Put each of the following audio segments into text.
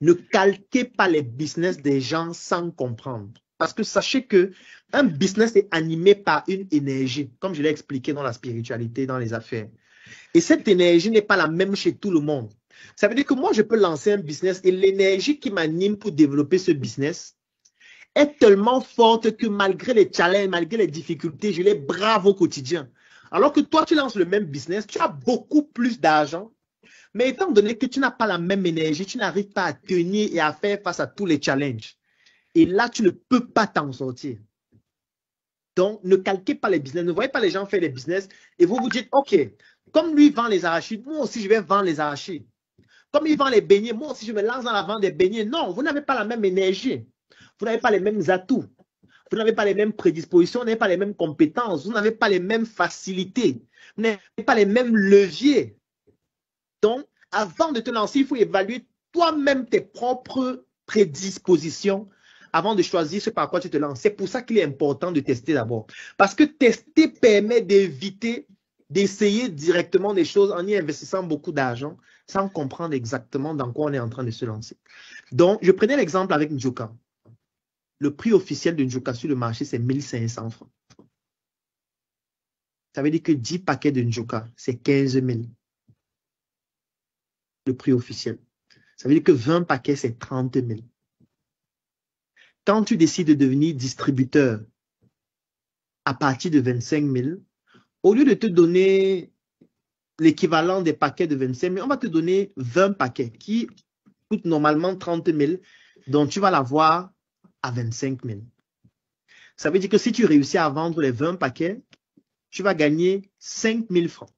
Ne calquez pas les business des gens sans comprendre. Parce que sachez que un business est animé par une énergie, comme je l'ai expliqué dans la spiritualité, dans les affaires. Et cette énergie n'est pas la même chez tout le monde. Ça veut dire que moi, je peux lancer un business et l'énergie qui m'anime pour développer ce business est tellement forte que malgré les challenges, malgré les difficultés, je les brave au quotidien. Alors que toi, tu lances le même business, tu as beaucoup plus d'argent, mais étant donné que tu n'as pas la même énergie, tu n'arrives pas à tenir et à faire face à tous les challenges. Et là, tu ne peux pas t'en sortir. Donc, ne calquez pas les business. Ne voyez pas les gens faire les business et vous vous dites, OK, comme lui vend les arachides, moi aussi, je vais vendre les arachides. Comme il vend les beignets, moi aussi, je me lance dans la vente des beignets. Non, vous n'avez pas la même énergie. Vous n'avez pas les mêmes atouts. Vous n'avez pas les mêmes prédispositions, vous n'avez pas les mêmes compétences, vous n'avez pas les mêmes facilités, vous n'avez pas les mêmes leviers. Donc, avant de te lancer, il faut évaluer toi-même tes propres prédispositions avant de choisir ce par quoi tu te lances. C'est pour ça qu'il est important de tester d'abord. Parce que tester permet d'éviter d'essayer directement des choses en y investissant beaucoup d'argent sans comprendre exactement dans quoi on est en train de se lancer. Donc, je prenais l'exemple avec Njoka. Le prix officiel de Njoka sur le marché, c'est 1500 francs. Ça veut dire que 10 paquets de Njoka, c'est 15 000. Le prix officiel. Ça veut dire que 20 paquets, c'est 30 000. Quand tu décides de devenir distributeur à partir de 25 000, au lieu de te donner l'équivalent des paquets de 25 000, on va te donner 20 paquets qui coûtent normalement 30 000, donc tu vas l'avoir à 25 000. Ça veut dire que si tu réussis à vendre les 20 paquets, tu vas gagner 5 000 francs.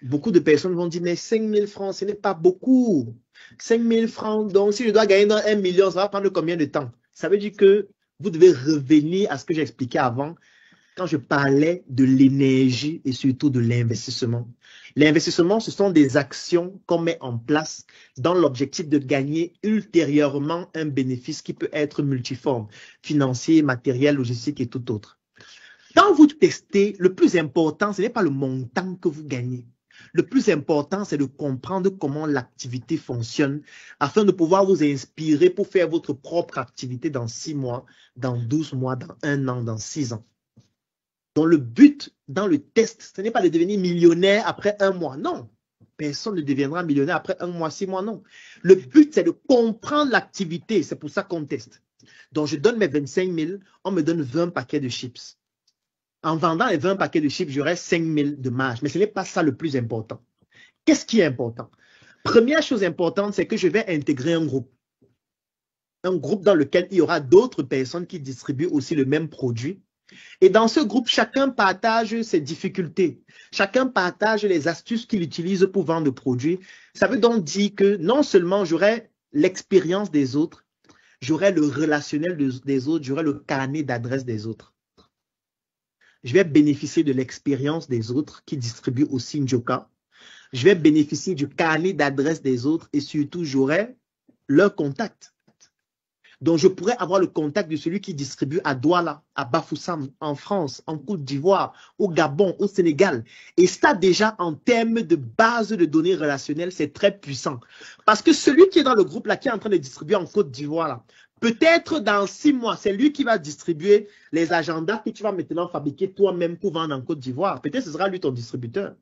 Beaucoup de personnes vont dire, mais 5 000 francs, ce n'est pas beaucoup. 5 000 francs, donc si je dois gagner dans 1 million, ça va prendre combien de temps? Ça veut dire que vous devez revenir à ce que j'expliquais avant, quand je parlais de l'énergie et surtout de l'investissement. L'investissement, ce sont des actions qu'on met en place dans l'objectif de gagner ultérieurement un bénéfice qui peut être multiforme, financier, matériel, logistique et tout autre. Quand vous testez, le plus important, ce n'est pas le montant que vous gagnez. Le plus important, c'est de comprendre comment l'activité fonctionne afin de pouvoir vous inspirer pour faire votre propre activité dans 6 mois, dans 12 mois, dans 1 an, dans 6 ans. Donc, le but dans le test, ce n'est pas de devenir millionnaire après 1 mois. Non, personne ne deviendra millionnaire après 1 mois, 6 mois, non. Le but, c'est de comprendre l'activité. C'est pour ça qu'on teste. Donc, je donne mes 25 000, on me donne 20 paquets de chips. En vendant les 20 paquets de chips, j'aurai 5 000 de marge. Mais ce n'est pas ça le plus important. Qu'est-ce qui est important? Première chose importante, c'est que je vais intégrer un groupe. Un groupe dans lequel il y aura d'autres personnes qui distribuent aussi le même produit. Et dans ce groupe, chacun partage ses difficultés. Chacun partage les astuces qu'il utilise pour vendre le produit. Ça veut donc dire que non seulement j'aurai l'expérience des autres, j'aurai le relationnel des autres, j'aurai le carnet d'adresse des autres. Je vais bénéficier de l'expérience des autres qui distribuent aussi Njoka. Je vais bénéficier du carnet d'adresse des autres et surtout, j'aurai leur contact. Donc, je pourrais avoir le contact de celui qui distribue à Douala, à Bafoussam, en France, en Côte d'Ivoire, au Gabon, au Sénégal. Et ça, déjà, en termes de base de données relationnelles, c'est très puissant. Parce que celui qui est dans le groupe là, qui est en train de distribuer en Côte d'Ivoire, là, peut-être dans 6 mois, c'est lui qui va distribuer les agendas que tu vas maintenant fabriquer toi-même pour vendre en Côte d'Ivoire. Peut-être ce sera lui ton distributeur.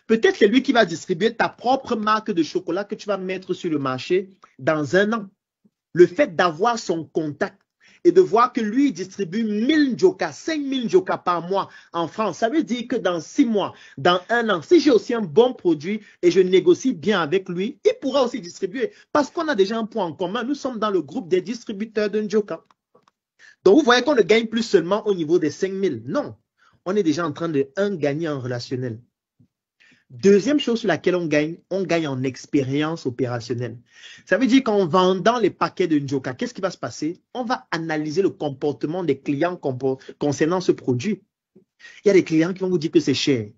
Peut-être c'est lui qui va distribuer ta propre marque de chocolat que tu vas mettre sur le marché dans 1 an. Le fait d'avoir son contact et de voir que lui distribue 1000 Njoka, 5000 Njoka par mois en France, ça veut dire que dans 6 mois, dans 1 an, si j'ai aussi un bon produit et je négocie bien avec lui, il pourra aussi distribuer parce qu'on a déjà un point en commun. Nous sommes dans le groupe des distributeurs de Njoka. Donc, vous voyez qu'on ne gagne plus seulement au niveau des 5000. Non, on est déjà en train de gagner en relationnel. Deuxième chose sur laquelle on gagne en expérience opérationnelle. Ça veut dire qu'en vendant les paquets de Njoka, qu'est-ce qui va se passer? On va analyser le comportement des clients concernant ce produit. Il y a des clients qui vont vous dire que c'est cher.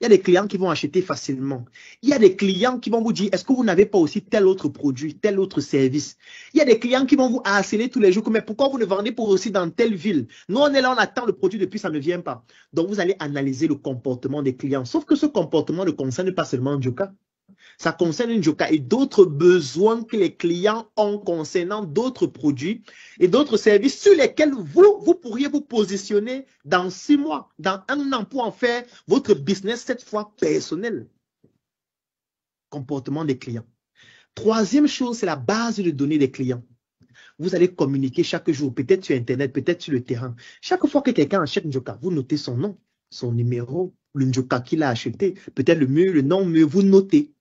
Il y a des clients qui vont acheter facilement. Il y a des clients qui vont vous dire, est-ce que vous n'avez pas aussi tel autre produit, tel autre service? Il y a des clients qui vont vous harceler tous les jours, mais pourquoi vous ne vendez pas aussi dans telle ville? Nous, on est là, on attend le produit depuis, ça ne vient pas. Donc, vous allez analyser le comportement des clients. Sauf que ce comportement ne concerne pas seulement Njoka. Ça concerne Njoka et d'autres besoins que les clients ont concernant d'autres produits et d'autres services sur lesquels vous pourriez vous positionner dans 6 mois, dans 1 an pour en faire votre business cette fois personnel. Comportement des clients. Troisième chose, c'est la base de données des clients. Vous allez communiquer chaque jour, peut-être sur Internet, peut-être sur le terrain. Chaque fois que quelqu'un achète Njoka, vous notez son nom, son numéro, le Njoka qu'il a acheté, peut-être le nom, mieux vous notez.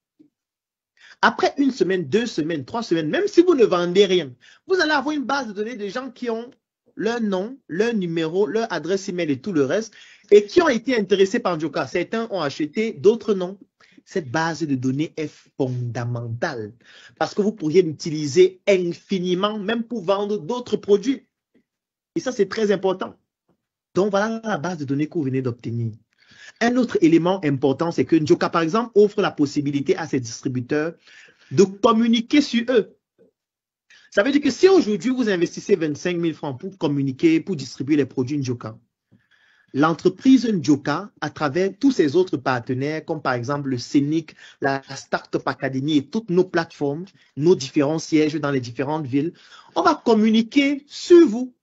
Après 1 semaine, 2 semaines, 3 semaines, même si vous ne vendez rien, vous allez avoir une base de données de gens qui ont leur nom, leur numéro, leur adresse email et tout le reste, et qui ont été intéressés par Njoka. Certains ont acheté, d'autres non. Cette base de données est fondamentale parce que vous pourriez l'utiliser infiniment, même pour vendre d'autres produits. Et ça, c'est très important. Donc, voilà la base de données que vous venez d'obtenir. Un autre élément important, c'est que Njoka, par exemple, offre la possibilité à ses distributeurs de communiquer sur eux. Ça veut dire que si aujourd'hui, vous investissez 25 000 francs pour communiquer, pour distribuer les produits Njoka, l'entreprise Njoka, à travers tous ses autres partenaires, comme par exemple le Scénic, la Startup Academy et toutes nos plateformes, nos différents sièges dans les différentes villes, on va communiquer sur vous.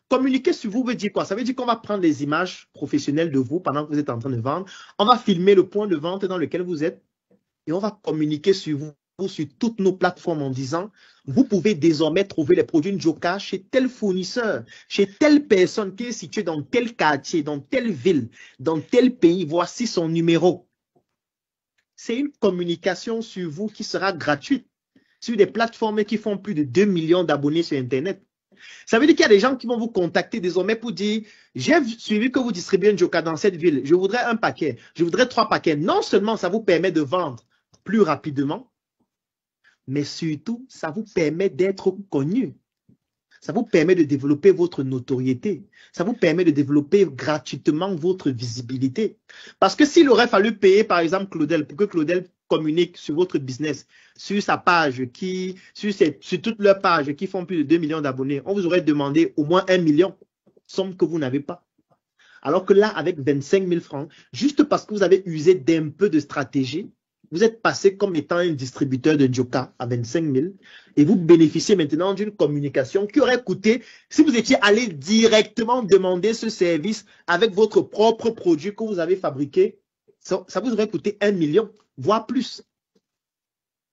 Communiquer sur vous veut dire quoi? Ça veut dire qu'on va prendre des images professionnelles de vous pendant que vous êtes en train de vendre. On va filmer le point de vente dans lequel vous êtes et on va communiquer sur vous sur toutes nos plateformes en disant vous pouvez désormais trouver les produits Njoka chez tel fournisseur, chez telle personne qui est située dans tel quartier, dans telle ville, dans tel pays. Voici son numéro. C'est une communication sur vous qui sera gratuite sur des plateformes qui font plus de 2 millions d'abonnés sur Internet. Ça veut dire qu'il y a des gens qui vont vous contacter désormais pour dire j'ai suivi que vous distribuez Njoka dans cette ville. Je voudrais un paquet. Je voudrais 3 paquets. Non seulement ça vous permet de vendre plus rapidement, mais surtout, ça vous permet d'être connu. Ça vous permet de développer votre notoriété. Ça vous permet de développer gratuitement votre visibilité. Parce que s'il aurait fallu payer, par exemple, Claudel, pour que Claudel communique sur votre business, sur sa page, sur toutes leurs pages qui font plus de 2 millions d'abonnés, on vous aurait demandé au moins 1 million, somme que vous n'avez pas. Alors que là, avec 25 000 francs, juste parce que vous avez usé d'un peu de stratégie, vous êtes passé comme étant un distributeur de Njoka à 25 000 et vous bénéficiez maintenant d'une communication qui aurait coûté, si vous étiez allé directement demander ce service avec votre propre produit que vous avez fabriqué, ça vous aurait coûté 1 million, voire plus.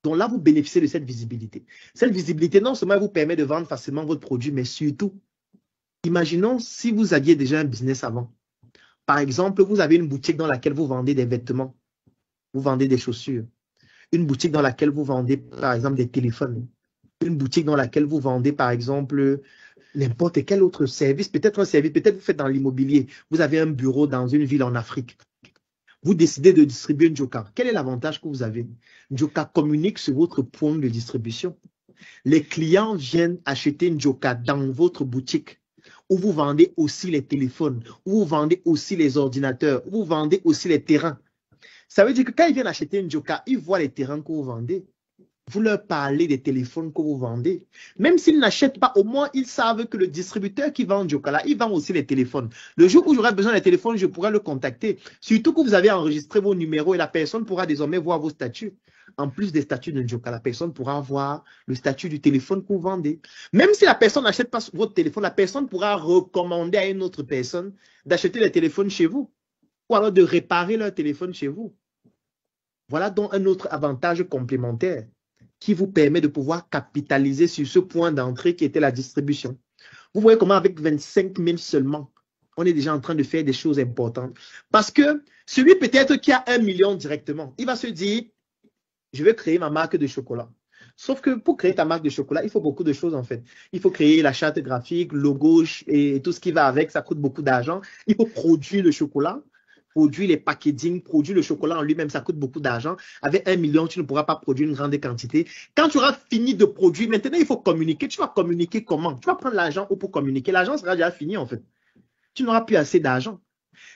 Donc là, vous bénéficiez de cette visibilité. Cette visibilité, non seulement vous permet de vendre facilement votre produit, mais surtout, imaginons si vous aviez déjà un business avant. Par exemple, vous avez une boutique dans laquelle vous vendez des vêtements. Vous vendez des chaussures, une boutique dans laquelle vous vendez par exemple des téléphones, une boutique dans laquelle vous vendez par exemple n'importe quel autre service, peut-être un service, peut-être vous faites dans l'immobilier, vous avez un bureau dans une ville en Afrique. Vous décidez de distribuer Njoka. Quel est l'avantage que vous avez? Njoka communique sur votre point de distribution. Les clients viennent acheter Njoka dans votre boutique où vous vendez aussi les téléphones, où vous vendez aussi les ordinateurs, où vous vendez aussi les terrains. Ça veut dire que quand ils viennent acheter Njoka, ils voient les terrains que vous vendez. Vous leur parlez des téléphones que vous vendez. Même s'ils n'achètent pas, au moins ils savent que le distributeur qui vend Njoka là, il vend aussi les téléphones. Le jour où j'aurai besoin des téléphones, je pourrai le contacter. Surtout que vous avez enregistré vos numéros et la personne pourra désormais voir vos statuts. En plus des statuts de Njoka, la personne pourra voir le statut du téléphone que vous vendez. Même si la personne n'achète pas votre téléphone, la personne pourra recommander à une autre personne d'acheter les téléphones chez vous. Ou alors de réparer leur téléphone chez vous. Voilà donc un autre avantage complémentaire qui vous permet de pouvoir capitaliser sur ce point d'entrée qui était la distribution. Vous voyez comment avec 25 000 seulement, on est déjà en train de faire des choses importantes. Parce que celui peut-être qui a 1 million directement, il va se dire, je vais créer ma marque de chocolat. Sauf que pour créer ta marque de chocolat, il faut beaucoup de choses en fait. Il faut créer la charte graphique, logo et tout ce qui va avec, ça coûte beaucoup d'argent. Il faut produire le chocolat. Produire les packaging, produire le chocolat en lui-même, ça coûte beaucoup d'argent. Avec 1 million, tu ne pourras pas produire une grande quantité. Quand tu auras fini de produire, maintenant, il faut communiquer. Tu vas communiquer comment? Tu vas prendre l'argent pour communiquer. L'argent sera déjà fini, en fait. Tu n'auras plus assez d'argent.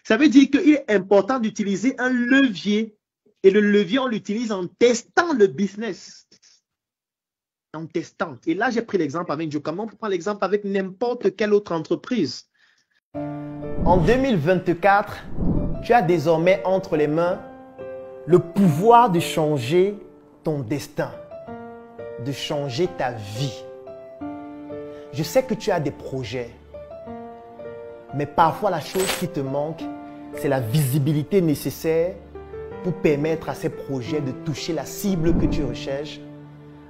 Ça veut dire qu'il est important d'utiliser un levier. Et le levier, on l'utilise en testant le business. En testant. Et là, j'ai pris l'exemple avec Njoka. On peut prendre l'exemple avec n'importe quelle autre entreprise. En 2024, tu as désormais entre les mains le pouvoir de changer ton destin, de changer ta vie. Je sais que tu as des projets, mais parfois la chose qui te manque, c'est la visibilité nécessaire pour permettre à ces projets de toucher la cible que tu recherches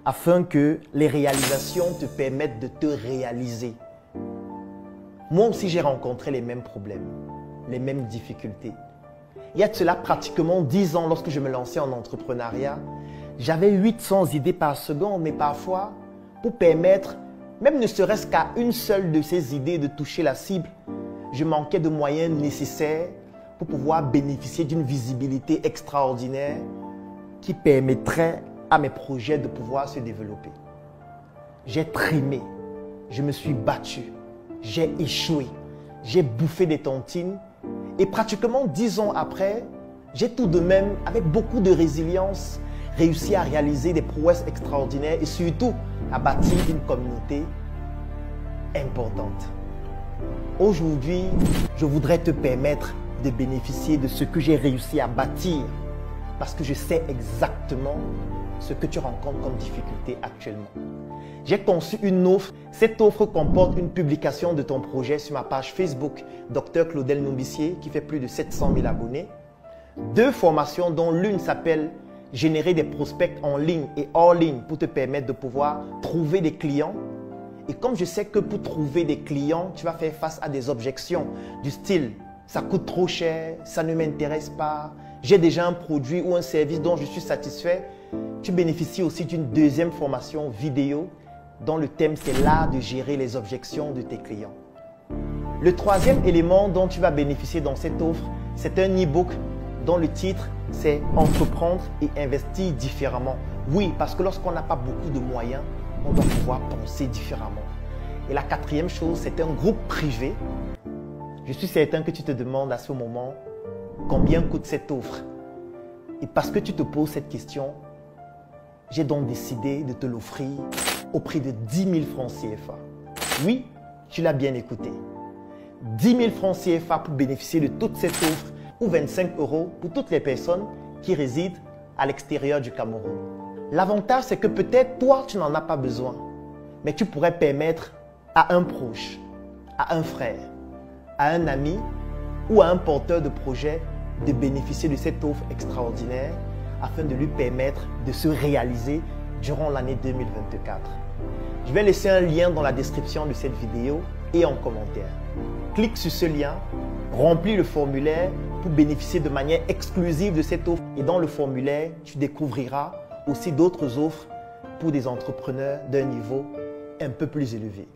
afin que les réalisations te permettent de te réaliser. Moi aussi, j'ai rencontré les mêmes problèmes, les mêmes difficultés. Il y a de cela pratiquement 10 ans, lorsque je me lançais en entrepreneuriat, j'avais 800 idées par seconde, mais parfois, pour permettre, même ne serait-ce qu'à une seule de ces idées de toucher la cible, je manquais de moyens nécessaires pour pouvoir bénéficier d'une visibilité extraordinaire qui permettrait à mes projets de pouvoir se développer. J'ai trimé, je me suis battu, j'ai échoué, j'ai bouffé des tontines et pratiquement 10 ans après, j'ai tout de même, avec beaucoup de résilience, réussi à réaliser des prouesses extraordinaires et surtout à bâtir une communauté importante. Aujourd'hui, je voudrais te permettre de bénéficier de ce que j'ai réussi à bâtir parce que je sais exactement ce que tu rencontres comme difficulté actuellement. J'ai conçu une offre. Cette offre comporte une publication de ton projet sur ma page Facebook Dr Claudel Nombissier qui fait plus de 700 000 abonnés. 2 formations dont l'une s'appelle Générer des prospects en ligne et hors ligne pour te permettre de pouvoir trouver des clients. Et comme je sais que pour trouver des clients, tu vas faire face à des objections du style « ça coûte trop cher, ça ne m'intéresse pas, j'ai déjà un produit ou un service dont je suis satisfait », tu bénéficies aussi d'une 2e formation vidéo dont le thème c'est l'art de gérer les objections de tes clients. Le 3e élément dont tu vas bénéficier dans cette offre, c'est un e-book dont le titre c'est « Entreprendre et investir différemment ». Oui, parce que lorsqu'on n'a pas beaucoup de moyens, on doit pouvoir penser différemment. Et la 4e chose, c'est un groupe privé. Je suis certain que tu te demandes à ce moment combien coûte cette offre. Et parce que tu te poses cette question, j'ai donc décidé de te l'offrir au prix de 10 000 francs CFA. Oui, tu l'as bien écouté. 10 000 francs CFA pour bénéficier de toute cette offre ou 25 € pour toutes les personnes qui résident à l'extérieur du Cameroun. L'avantage, c'est que peut-être toi, tu n'en as pas besoin, mais tu pourrais permettre à un proche, à un frère, à un ami ou à un porteur de projet de bénéficier de cette offre extraordinaire afin de lui permettre de se réaliser durant l'année 2024. Je vais laisser un lien dans la description de cette vidéo et en commentaire. Clique sur ce lien, remplis le formulaire pour bénéficier de manière exclusive de cette offre et dans le formulaire, tu découvriras aussi d'autres offres pour des entrepreneurs d'un niveau un peu plus élevé.